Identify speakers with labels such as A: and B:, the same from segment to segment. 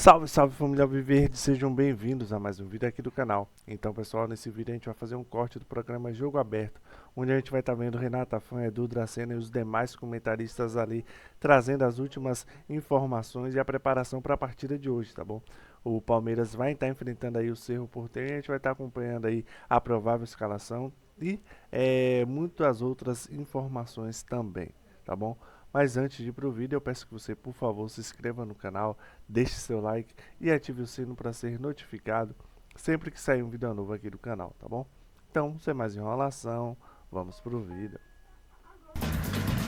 A: Salve, salve família Alviverde, sejam bem-vindos a mais um vídeo aqui do canal. Então pessoal, nesse vídeo a gente vai fazer um corte do programa Jogo Aberto, onde a gente vai estar vendo Renata Fã, Edu Dracena e os demais comentaristas ali, trazendo as últimas informações e a preparação para a partida de hoje, tá bom? O Palmeiras vai estar enfrentando aí o Cerro Porteño e a gente vai estar acompanhando aí a provável escalação e muitas outras informações também, tá bom? Mas antes de ir pro vídeo, eu peço que você, por favor, se inscreva no canal, deixe seu like e ative o sino para ser notificado sempre que sair um vídeo novo aqui do canal, tá bom? Então, sem mais enrolação, vamos pro vídeo.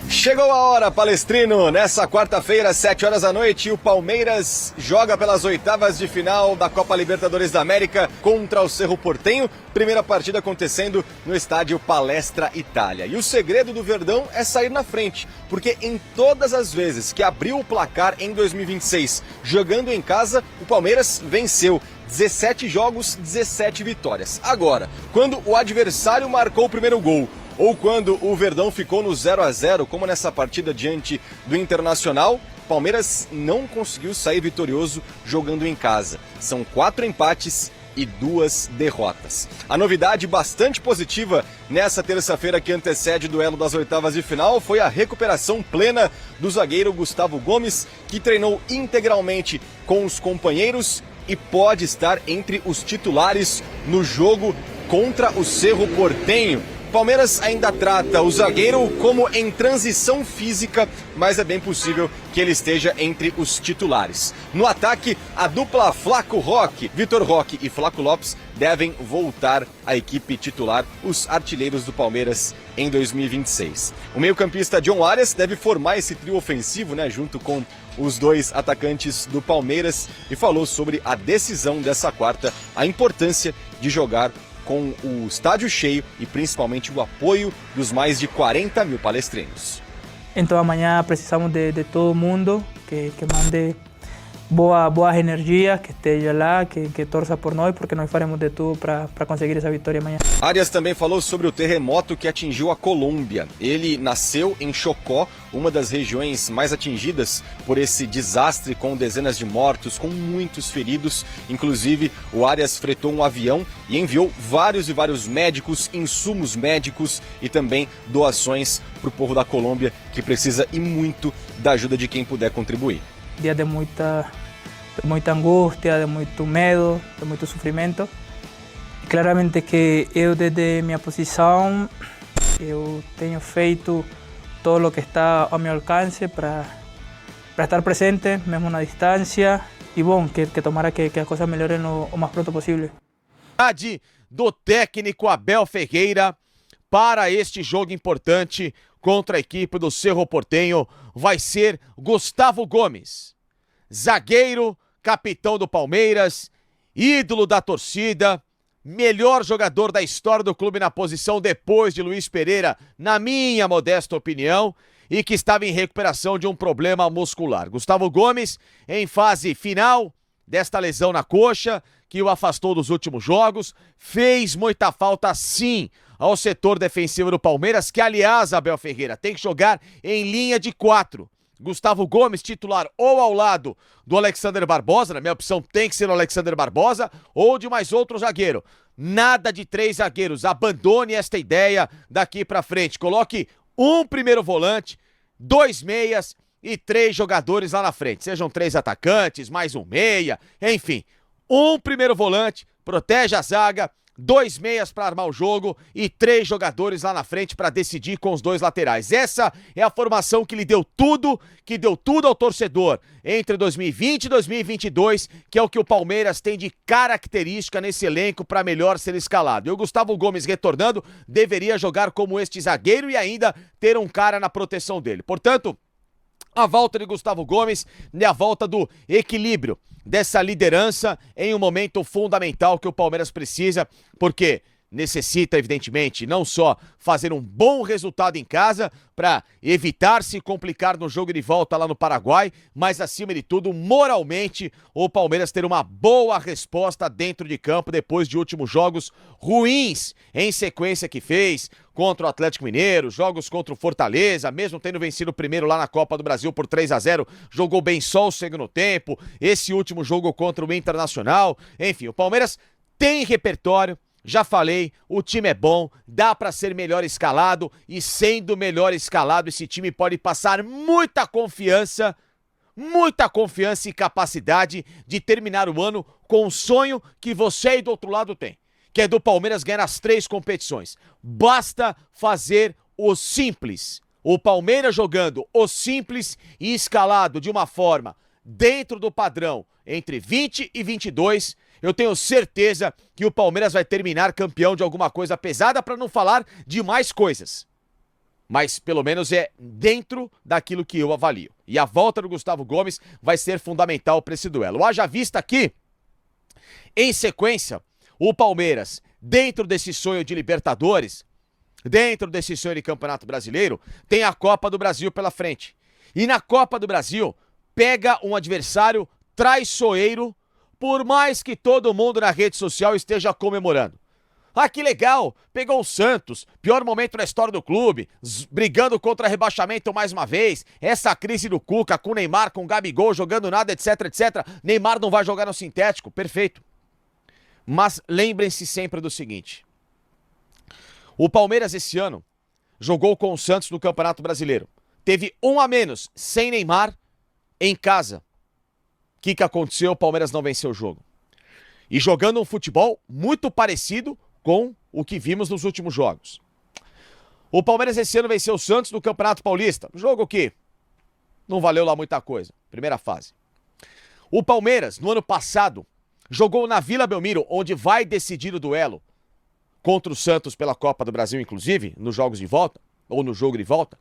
B: Chegou a hora, Palestrino! Nessa quarta-feira, 7 horas da noite, o Palmeiras joga pelas oitavas de final da Copa Libertadores da América contra o Cerro Porteño. Primeira partida acontecendo no estádio Palestra Itália. E o segredo do Verdão é sair na frente, porque em todas as vezes que abriu o placar em 2026 jogando em casa, o Palmeiras venceu. 17 jogos, 17 vitórias. Agora, quando o adversário marcou o primeiro gol, ou quando o Verdão ficou no 0-0, como nessa partida diante do Internacional, Palmeiras não conseguiu sair vitorioso jogando em casa. São 4 empates e 2 derrotas. A novidade bastante positiva nessa terça-feira que antecede o duelo das oitavas de final foi a recuperação plena do zagueiro Gustavo Gomes, que treinou integralmente com os companheiros e pode estar entre os titulares no jogo contra o Cerro Porteño. Palmeiras ainda trata o zagueiro como em transição física, mas é bem possível que ele esteja entre os titulares. No ataque, a dupla Flaco Roque, Vitor Roque e Flaco Lopes devem voltar à equipe titular, os artilheiros do Palmeiras em 2026. O meio-campista John Arias deve formar esse trio ofensivo, junto com os dois atacantes do Palmeiras, e falou sobre a decisão dessa quarta, a importância de jogar com o estádio cheio e principalmente o apoio dos mais de 40 mil palestrinos.
C: Então amanhã precisamos de todo mundo que mande boas energias, que esteja lá, que torça por nós, porque nós faremos de tudo para conseguir essa vitória amanhã.
B: Arias também falou sobre o terremoto que atingiu a Colômbia. Ele nasceu em Chocó, uma das regiões mais atingidas por esse desastre, com dezenas de mortos, com muitos feridos. Inclusive, o Arias fretou um avião e enviou vários médicos, insumos médicos e também doações para o povo da Colômbia, que precisa e muito da ajuda de quem puder contribuir.
C: Dia de muita angústia, de muito medo, de muito sofrimento. E claramente que eu, desde minha posição, eu tenho feito todo o que está ao meu alcance para estar presente, mesmo na distância, e bom, que tomara que as coisas melhorem o mais pronto possível.
D: Do técnico Abel Ferreira para este jogo importante contra a equipe do Cerro Porteño vai ser Gustavo Gomes, zagueiro, capitão do Palmeiras, ídolo da torcida, melhor jogador da história do clube na posição depois de Luiz Pereira, na minha modesta opinião, e que estava em recuperação de um problema muscular. Gustavo Gomes em fase final desta lesão na coxa, que o afastou dos últimos jogos, fez muita falta sim ao setor defensivo do Palmeiras, que aliás, Abel Ferreira, tem que jogar em linha de 4. Gustavo Gomes titular ou ao lado do Alexander Barbosa, na minha opção tem que ser o Alexander Barbosa, ou de mais outro zagueiro. Nada de 3 zagueiros, abandone esta ideia daqui pra frente. Coloque um primeiro volante, 2 meias e 3 jogadores lá na frente. Sejam 3 atacantes, mais um meia, enfim. Um primeiro volante, protege a zaga, 2 meias para armar o jogo e 3 jogadores lá na frente para decidir com os 2 laterais. Essa é a formação que deu tudo ao torcedor entre 2020 e 2022, que é o que o Palmeiras tem de característica nesse elenco para melhor ser escalado. E o Gustavo Gomes retornando deveria jogar como este zagueiro e ainda ter um cara na proteção dele. Portanto, a volta de Gustavo Gomes é a volta do equilíbrio dessa liderança em um momento fundamental que o Palmeiras precisa, porque necessita, evidentemente, não só fazer um bom resultado em casa para evitar se complicar no jogo de volta lá no Paraguai, mas, acima de tudo, moralmente, o Palmeiras ter uma boa resposta dentro de campo depois de últimos jogos ruins em sequência que fez contra o Atlético Mineiro, jogos contra o Fortaleza, mesmo tendo vencido o primeiro lá na Copa do Brasil por 3-0, jogou bem só o segundo tempo, esse último jogo contra o Internacional, enfim, o Palmeiras tem repertório. Já falei, o time é bom, dá pra ser melhor escalado e sendo melhor escalado esse time pode passar muita confiança e capacidade de terminar o ano com o sonho que você aí do outro lado tem, que é do Palmeiras ganhar as 3 competições. Basta fazer o simples. O Palmeiras jogando o simples e escalado de uma forma dentro do padrão entre 20 e 22, eu tenho certeza que o Palmeiras vai terminar campeão de alguma coisa pesada, para não falar de mais coisas. Mas pelo menos é dentro daquilo que eu avalio. E a volta do Gustavo Gomes vai ser fundamental para esse duelo. Haja vista aqui, em sequência, o Palmeiras, dentro desse sonho de Libertadores, dentro desse sonho de Campeonato Brasileiro, tem a Copa do Brasil pela frente. E na Copa do Brasil, pega um adversário traiçoeiro, por mais que todo mundo na rede social esteja comemorando. Ah, que legal, pegou o Santos, pior momento na história do clube, brigando contra rebaixamento mais uma vez, essa crise do Cuca com o Neymar, com o Gabigol jogando nada, etc, etc. Neymar não vai jogar no sintético, perfeito. Mas lembrem-se sempre do seguinte, o Palmeiras esse ano jogou com o Santos no Campeonato Brasileiro, teve um a menos, sem Neymar, em casa. O que aconteceu? O Palmeiras não venceu o jogo. E jogando um futebol muito parecido com o que vimos nos últimos jogos. O Palmeiras esse ano venceu o Santos no Campeonato Paulista. Jogo que não valeu lá muita coisa. Primeira fase. O Palmeiras, no ano passado, jogou na Vila Belmiro, onde vai decidir o duelo contra o Santos pela Copa do Brasil, inclusive, nos jogos de volta, ou no jogo de volta,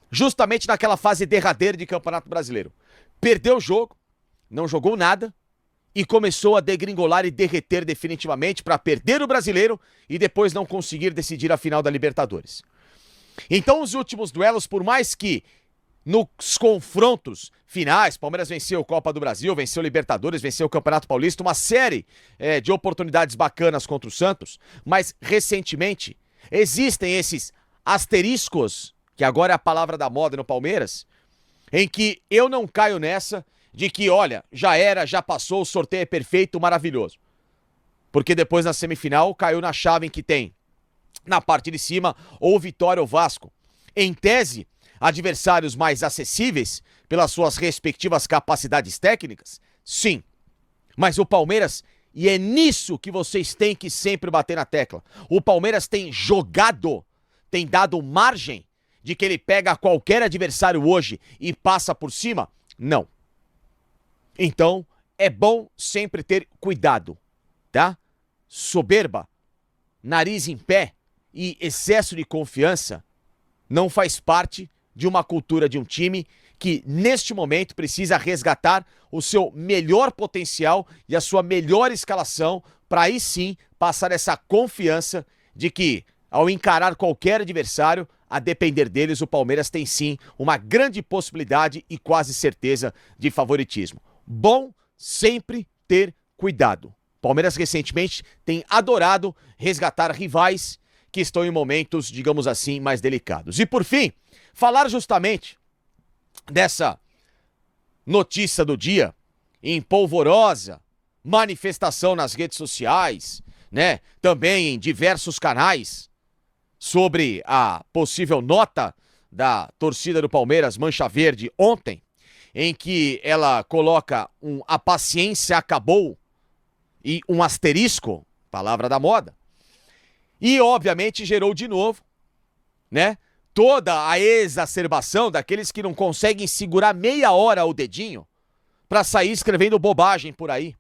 D: justamente naquela fase derradeira de Campeonato Brasileiro. Perdeu o jogo, não jogou nada e começou a degringolar e derreter definitivamente para perder o Brasileiro e depois não conseguir decidir a final da Libertadores. Então os últimos duelos, por mais que nos confrontos finais, Palmeiras venceu a Copa do Brasil, venceu a Libertadores, venceu o Campeonato Paulista, uma série de oportunidades bacanas contra o Santos, mas recentemente existem esses asteriscos, que agora é a palavra da moda no Palmeiras, em que eu não caio nessa de que, olha, já era, já passou, o sorteio é perfeito, maravilhoso. Porque depois na semifinal caiu na chave em que tem, na parte de cima, ou Vitória ou Vasco. Em tese, adversários mais acessíveis pelas suas respectivas capacidades técnicas? Sim. Mas o Palmeiras, e é nisso que vocês têm que sempre bater na tecla, o Palmeiras tem jogado, tem dado margem de que ele pega qualquer adversário hoje e passa por cima? Não. Então, é bom sempre ter cuidado, tá? Soberba, nariz em pé e excesso de confiança não faz parte de uma cultura de um time que, neste momento, precisa resgatar o seu melhor potencial e a sua melhor escalação para aí sim passar essa confiança de que, ao encarar qualquer adversário, a depender deles, o Palmeiras tem sim uma grande possibilidade e quase certeza de favoritismo. Bom sempre ter cuidado. Palmeiras recentemente tem adorado resgatar rivais que estão em momentos, digamos assim, mais delicados. E por fim, falar justamente dessa notícia do dia, em polvorosa manifestação nas redes sociais, né? Também em diversos canais, sobre a possível nota da torcida do Palmeiras Mancha Verde ontem, em que ela coloca a paciência acabou e um asterisco, palavra da moda, e obviamente gerou de novo, né, toda a exacerbação daqueles que não conseguem segurar meia hora o dedinho para sair escrevendo bobagem por aí.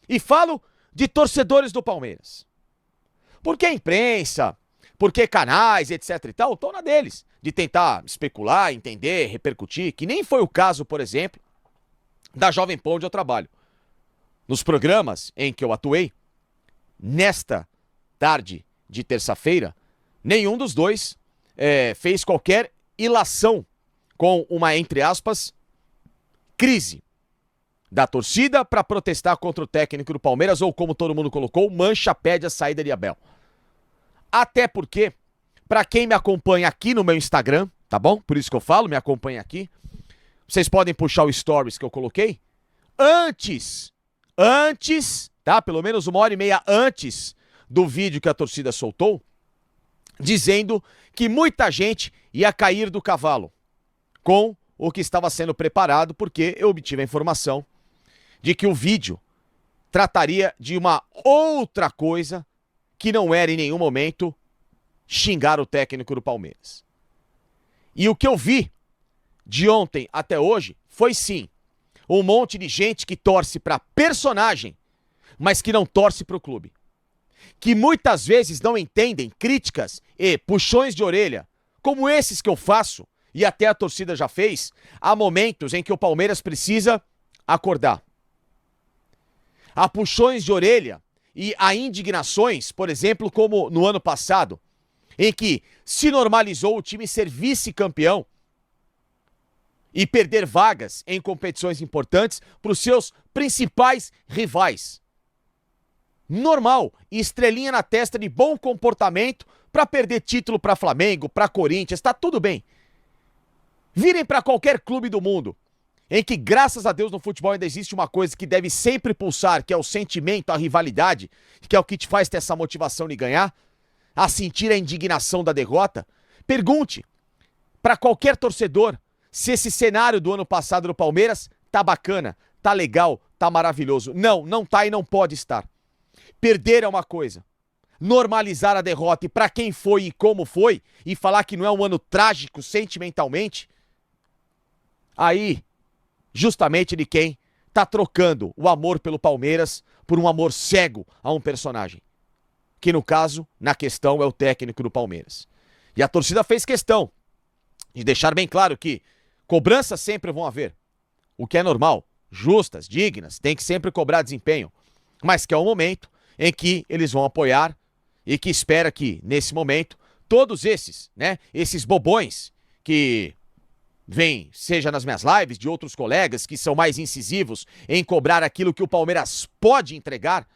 D: E falo de torcedores do Palmeiras. Porque a imprensa, porque canais, etc e tal, estão na deles, de tentar especular, entender, repercutir, que nem foi o caso, por exemplo, da Jovem Pan onde eu trabalho. Nos programas em que eu atuei, nesta tarde de terça-feira, nenhum dos dois fez qualquer ilação com uma, entre aspas, crise da torcida para protestar contra o técnico do Palmeiras, ou como todo mundo colocou, Mancha pede a saída de Abel. Até porque, para quem me acompanha aqui no meu Instagram, tá bom? Por isso que eu falo, me acompanha aqui. Vocês podem puxar o stories que eu coloquei. Antes, tá? Pelo menos 1h30 antes do vídeo que a torcida soltou, dizendo que muita gente ia cair do cavalo com o que estava sendo preparado, porque eu obtive a informação de que o vídeo trataria de uma outra coisa que não era em nenhum momento xingar o técnico do Palmeiras. E o que eu vi de ontem até hoje foi sim um monte de gente que torce para personagem, mas que não torce para o clube. Que muitas vezes não entendem críticas e puxões de orelha, como esses que eu faço, e até a torcida já fez, há momentos em que o Palmeiras precisa acordar. Há puxões de orelha e há indignações, por exemplo, como no ano passado, em que se normalizou o time ser vice-campeão e perder vagas em competições importantes para os seus principais rivais. Normal, estrelinha na testa de bom comportamento para perder título para Flamengo, para Corinthians, tá tudo bem. Virem para qualquer clube do mundo, em que graças a Deus no futebol ainda existe uma coisa que deve sempre pulsar, que é o sentimento, a rivalidade, que é o que te faz ter essa motivação de ganhar, a sentir a indignação da derrota. Pergunte para qualquer torcedor se esse cenário do ano passado do Palmeiras tá bacana, tá legal, tá maravilhoso. Não, não tá e não pode estar. Perder é uma coisa. Normalizar a derrota e para quem foi e como foi, e falar que não é um ano trágico sentimentalmente, aí, justamente de quem tá trocando o amor pelo Palmeiras por um amor cego a um personagem. Que no caso, na questão, é o técnico do Palmeiras. E a torcida fez questão de deixar bem claro que cobranças sempre vão haver. O que é normal, justas, dignas, tem que sempre cobrar desempenho. Mas que é um momento em que eles vão apoiar e que espera que, nesse momento, todos esses, né, esses bobões que vêm, seja nas minhas lives, de outros colegas que são mais incisivos em cobrar aquilo que o Palmeiras pode entregar,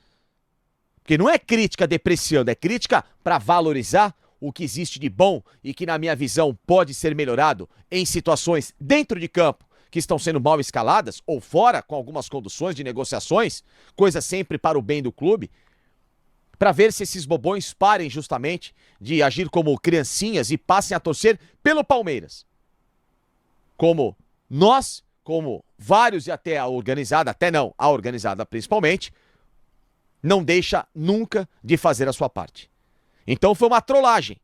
D: porque não é crítica depreciando, é crítica para valorizar o que existe de bom e que, na minha visão, pode ser melhorado em situações dentro de campo que estão sendo mal escaladas ou fora, com algumas conduções de negociações, coisa sempre para o bem do clube, para ver se esses bobões parem justamente de agir como criancinhas e passem a torcer pelo Palmeiras. Como nós, como vários e até a organizada, a organizada principalmente, não deixa nunca de fazer a sua parte. Então foi uma trollagem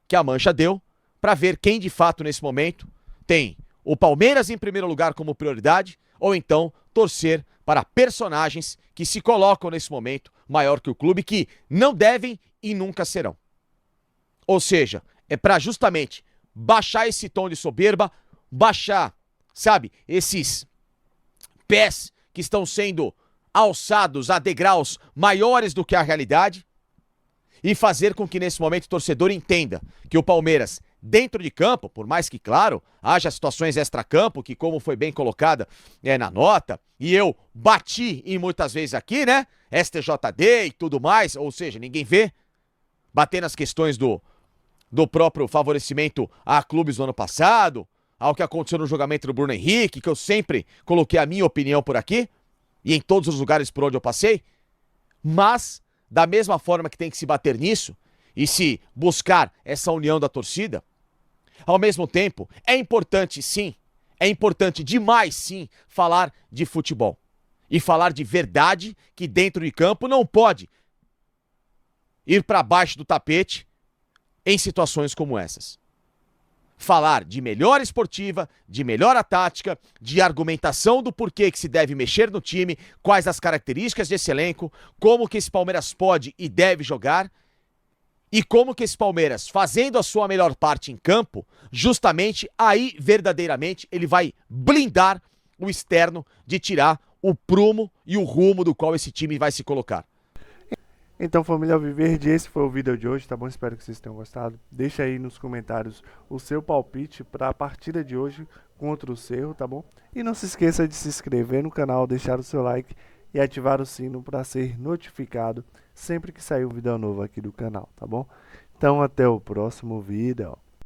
D: que a Mancha deu para ver quem de fato nesse momento tem o Palmeiras em primeiro lugar como prioridade ou então torcer para personagens que se colocam nesse momento maior que o clube, que não devem e nunca serão. Ou seja, é para justamente baixar esse tom de soberba, baixar, sabe, esses pés que estão sendo alçados a degraus maiores do que a realidade e fazer com que nesse momento o torcedor entenda que o Palmeiras, dentro de campo, por mais que, claro, haja situações extra-campo, que como foi bem colocada na nota, e eu bati em muitas vezes aqui, né, STJD e tudo mais, ou seja, ninguém vê, bater nas questões do próprio favorecimento a clubes do ano passado, ao que aconteceu no julgamento do Bruno Henrique, que eu sempre coloquei a minha opinião por aqui, e em todos os lugares por onde eu passei, mas da mesma forma que tem que se bater nisso e se buscar essa união da torcida, ao mesmo tempo é importante sim, é importante demais sim falar de futebol e falar de verdade que dentro de campo não pode ir para baixo do tapete em situações como essas. Falar de melhora esportiva, de melhora tática, de argumentação do porquê que se deve mexer no time, quais as características desse elenco, como que esse Palmeiras pode e deve jogar, e como que esse Palmeiras, fazendo a sua melhor parte em campo, justamente aí, verdadeiramente, ele vai blindar o externo de tirar o prumo e o rumo do qual esse time vai se colocar.
A: Então, família Alviverde, esse foi o vídeo de hoje, tá bom? Espero que vocês tenham gostado. Deixa aí nos comentários o seu palpite para a partida de hoje contra o Cerro, tá bom? E não se esqueça de se inscrever no canal, deixar o seu like e ativar o sino para ser notificado sempre que sair um vídeo novo aqui do canal, tá bom? Então, até o próximo vídeo.